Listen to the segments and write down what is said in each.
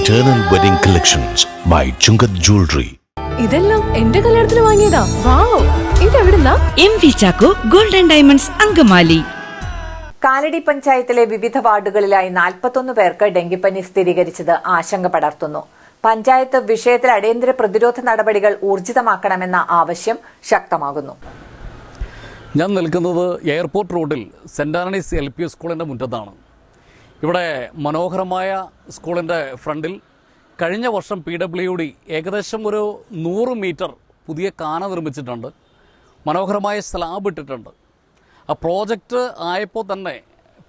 Eternal Wedding Collections by Chungat Jewelry. ഇതെല്ലാം എന്റെ കല്യാണത്തിന് വാങ്ങിയതാ. വാവ്, ഇതെവിടുന്നാ? MV Chacko Gold and Diamonds Angamaly. Kalady പഞ്ചായത്തിലെ വിവിധ വാർഡുകളിലായി 41 പേർക്ക് ഡെങ്കിപ്പനി സ്ഥിരീകരിച്ചത് ആശങ്ക പടർത്തുന്നു. പഞ്ചായത്ത് വിഷയത്തിൽ അടിയന്തര പ്രതിരോധ നടപടികൾ ഊർജിതമാക്കണമെന്ന ആവശ്യം ശക്തമാകുന്നു. ഞാൻ നിൽക്കുന്നത് എയർപോർട്ട് റോഡിൽ സെന്റ് ആന്റണീസ് LP സ്കൂളിൻ്റെ മുറ്റത്താണ്. ഇവിടെ മനോഹരമായ സ്കൂളിൻ്റെ ഫ്രണ്ടിൽ കഴിഞ്ഞ വർഷം PWD ഏകദേശം ഒരു 100 മീറ്റർ പുതിയ കാന നിർമ്മിച്ചിട്ടുണ്ട്. മനോഹരമായ സ്ലാബ് ഇട്ടിട്ടുണ്ട്. ആ പ്രോജക്റ്റ് ആയപ്പോൾ തന്നെ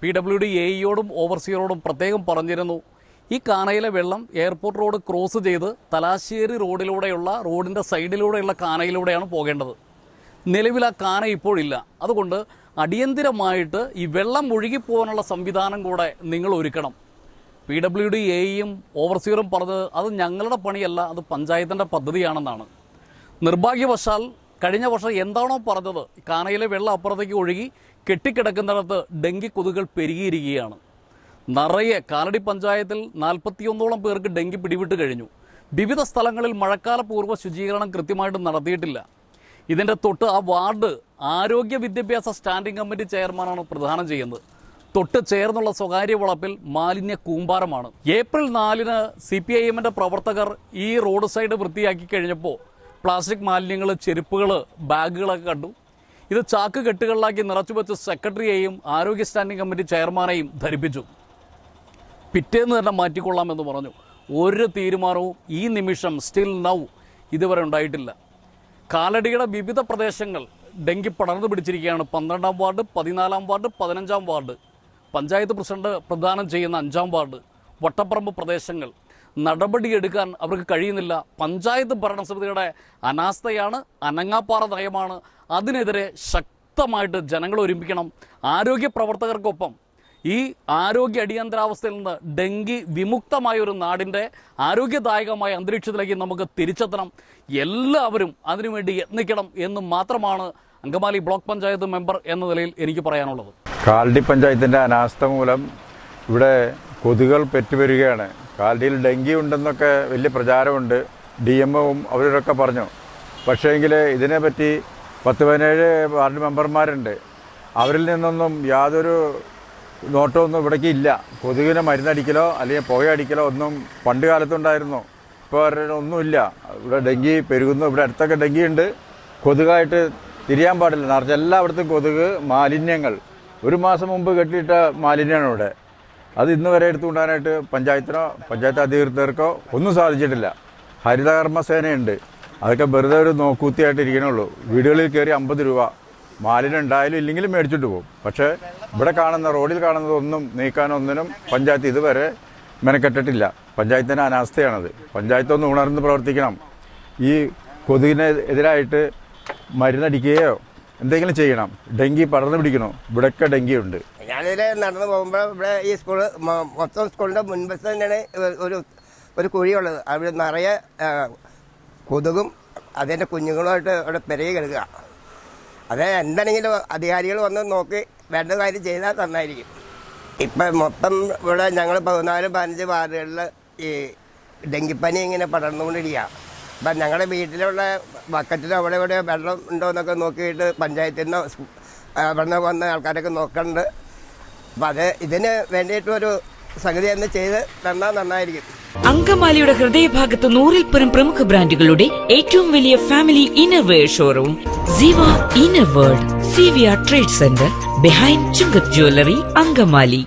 PWD AEയോടും ഓവർസിയറോടും പ്രത്യേകം പറഞ്ഞിരുന്നു, ഈ കാനയിലെ വെള്ളം എയർപോർട്ട് റോഡ് ക്രോസ് ചെയ്ത് തലാശ്ശേരി റോഡിലൂടെയുള്ള റോഡിൻ്റെ സൈഡിലൂടെയുള്ള കാനയിലൂടെയാണ് പോകേണ്ടത്. നിലവിൽ ആ കാന ഇപ്പോഴില്ല. അതുകൊണ്ട് അടിയന്തിരമായിട്ട് ഈ വെള്ളം ഒഴുകിപ്പോകാനുള്ള സംവിധാനം കൂടെ നിങ്ങൾ ഒരുക്കണം. PWD AEയും ഓവർസിയറും പറഞ്ഞത് അത് ഞങ്ങളുടെ പണിയല്ല, അത് പഞ്ചായത്തിൻ്റെ പദ്ധതിയാണെന്നാണ്. നിർഭാഗ്യവശാൽ കഴിഞ്ഞ വർഷം എന്താണോ പറഞ്ഞത്, കാനയിലെ വെള്ളം അപ്പുറത്തേക്ക് ഒഴുകി കെട്ടിക്കിടക്കുന്നിടത്ത് ഡെങ്കി കൊതുകുകൾ പെരുകിയിരിക്കുകയാണ്. നിറയെ കാലടി പഞ്ചായത്തിൽ 41ഓളം പേർക്ക് ഡെങ്കി പിടിവിട്ട് കഴിഞ്ഞു. വിവിധ സ്ഥലങ്ങളിൽ മഴക്കാല പൂർവ്വ ശുചീകരണം കൃത്യമായിട്ട് നടത്തിയിട്ടില്ല. ഇതിൻ്റെ തൊട്ട് ആ വാർഡ് ആരോഗ്യ വിദ്യാഭ്യാസ സ്റ്റാൻഡിംഗ് കമ്മിറ്റി ചെയർമാനാണ് പ്രദാനം ചെയ്യുന്നത്. തൊട്ട് ചേർന്നുള്ള സ്വകാര്യ വളപ്പിൽ മാലിന്യ കൂമ്പാരമാണ്. ഏപ്രിൽ 4-ന് CPIMൻ്റെ പ്രവർത്തകർ ഈ റോഡ് സൈഡ് വൃത്തിയാക്കി കഴിഞ്ഞപ്പോൾ പ്ലാസ്റ്റിക് മാലിന്യങ്ങൾ, ചെരുപ്പുകൾ, ബാഗുകളൊക്കെ കണ്ടു. ഇത് ചാക്ക് കെട്ടുകളിലാക്കി നിറച്ചുവെച്ച് സെക്രട്ടറിയെയും ആരോഗ്യ സ്റ്റാൻഡിംഗ് കമ്മിറ്റി ചെയർമാനെയും ധരിപ്പിച്ചു. പിറ്റേന്ന് തന്നെ മാറ്റിക്കൊള്ളാമെന്ന് പറഞ്ഞു. ഒരു തീരുമാനവും ഈ നിമിഷം സ്റ്റിൽ നൗ ഇതുവരെ ഉണ്ടായിട്ടില്ല. കാലടിയുടെ വിവിധ പ്രദേശങ്ങൾ ഡെങ്കി പടർന്നു പിടിച്ചിരിക്കുകയാണ്. 12-ാം ward, 14-ാം ward, 15-ാം ward, panchayat president പ്രദാനം ചെയ്യുന്ന 5-ാം വാർഡ്, വട്ടപ്പറമ്പ് പ്രദേശങ്ങൾ. നടപടിയെടുക്കാൻ അവർക്ക് കഴിയുന്നില്ല. പഞ്ചായത്ത് ഭരണസമിതിയുടെ അനാസ്ഥയാണ്, അനങ്ങാപ്പാറ നയമാണ്. അതിനെതിരെ ശക്തമായിട്ട് ജനങ്ങൾ ഒരുമിക്കണം. ആരോഗ്യ പ്രവർത്തകർക്കൊപ്പം ഈ ആരോഗ്യ അടിയന്തരാവസ്ഥയിൽ നിന്ന് ഡെങ്കി വിമുക്തമായ ഒരു നാടിൻ്റെ ആരോഗ്യദായകമായ അന്തരീക്ഷത്തിലേക്ക് നമുക്ക് തിരിച്ചെത്തണം. എല്ലാവരും അതിനുവേണ്ടി യത്നിക്കണം എന്ന് മാത്രമാണ് അങ്കമാലി ബ്ലോക്ക് പഞ്ചായത്ത് മെമ്പർ എന്ന നിലയിൽ എനിക്ക് പറയാനുള്ളത്. കാലടി പഞ്ചായത്തിൻ്റെ അനാസ്ഥ മൂലം ഇവിടെ കൊതുകുകൾ പെറ്റുവരികയാണ്. കാലടിയിൽ ഡെങ്കി ഉണ്ടെന്നൊക്കെ വലിയ പ്രചാരമുണ്ട്. DMOവും അവരൊക്കെ പറഞ്ഞു. പക്ഷേങ്കിൽ ഇതിനെപ്പറ്റി 10-17 വാർഡ് മെമ്പർമാരുണ്ട്. അവരിൽ നിന്നൊന്നും യാതൊരു നോട്ടമൊന്നും ഇവിടേക്ക് ഇല്ല. കൊതുകിനെ മരുന്നടിക്കലോ അല്ലെങ്കിൽ പുകയടിക്കലോ ഒന്നും പണ്ട് കാലത്തുണ്ടായിരുന്നു. ഇപ്പോൾ ഒന്നുമില്ല. ഇവിടെ ഡെങ്കി പെരുകുന്നു. ഇവിടെ അടുത്തൊക്കെ ഡെങ്കി ഉണ്ട്. കൊതുകായിട്ട് തിരിയാൻ പാടില്ല. നിറച്ച് എല്ലായിടത്തും കൊതുക്, മാലിന്യങ്ങൾ. 1 മാസം മുമ്പ് കെട്ടിയിട്ട മാലിന്യമാണ് ഇവിടെ. അത് ഇന്ന് വരെ എടുത്തുകൊണ്ടാനായിട്ട് പഞ്ചായത്ത് അധികൃതർക്കോ ഒന്നും സാധിച്ചിട്ടില്ല. ഹരിതകർമ്മസേനയുണ്ട്. അതൊക്കെ വെറുതെ ഒരു നോക്കൂത്തിയായിട്ട് ഇരിക്കണുള്ളൂ. വീടുകളിൽ കയറി 50 രൂപ മാലിന്യം ഉണ്ടായാലും ഇല്ലെങ്കിലും മേടിച്ചിട്ട് പോകും. പക്ഷേ ഇവിടെ കാണുന്ന റോഡിൽ കാണുന്നതൊന്നും നീക്കാനൊന്നിനും പഞ്ചായത്ത് ഇതുവരെ മെനക്കെട്ടിട്ടില്ല. പഞ്ചായത്തിൻ്റെ അനാസ്ഥയാണത്. പഞ്ചായത്ത് ഒന്ന് ഉണർന്ന് പ്രവർത്തിക്കണം. ഈ കൊതുകിന് എതിരായിട്ട് മരുന്നടിക്കുകയോ എന്തെങ്കിലും ചെയ്യണം. ഡെങ്കി പടർന്നു പിടിക്കണോ? ഇവിടെയൊക്കെ ഡെങ്കി ഉണ്ട്. ഞാനിതിൽ നടന്നു പോകുമ്പോൾ ഇവിടെ ഈ സ്കൂള് മൊത്തം സ്കൂളിൻ്റെ മുൻവശത്ത് തന്നെയാണ് ഒരു കുഴിയുള്ളത്. അവിടെ നിറയെ കൊതുകും അതിൻ്റെ കുഞ്ഞുങ്ങളുമായിട്ട് അവിടെ പെരുകി കിടക്കുക. അത് എന്താണെങ്കിലും അധികാരികൾ വന്ന് നോക്കി വേണ്ട കാര്യം ചെയ്താൽ നന്നായിരിക്കും. ഇപ്പം മൊത്തം ഇവിടെ ഞങ്ങൾ 14-15 വാർഡുകളിൽ ഈ ഡെങ്കിപ്പനി ഇങ്ങനെ പടർന്നുകൊണ്ടിരിക്കുക. അപ്പം ഞങ്ങളുടെ വീട്ടിലുള്ള ബക്കറ്റിൽ അവിടെ ഇവിടെ വെള്ളം ഉണ്ടോ എന്നൊക്കെ നോക്കിയിട്ട് പഞ്ചായത്തിൽ നിന്ന് അവിടെ വന്ന ആൾക്കാരൊക്കെ നോക്കുന്നുണ്ട്. അപ്പം അത് ഇതിന് വേണ്ടിയിട്ടൊരു സംഗതി എന്ന് ചെയ്ത് തന്നാൽ നന്നായിരിക്കും. അങ്കമാലിയുടെ ഹൃദയഭാഗത്ത് 100-ൽ പരം പ്രമുഖ ബ്രാൻഡുകളുടെ ഏറ്റവും വലിയ family innerwear showroom Siva inner world, CVR trade centre, behind Chungath jewellery, Angamaly.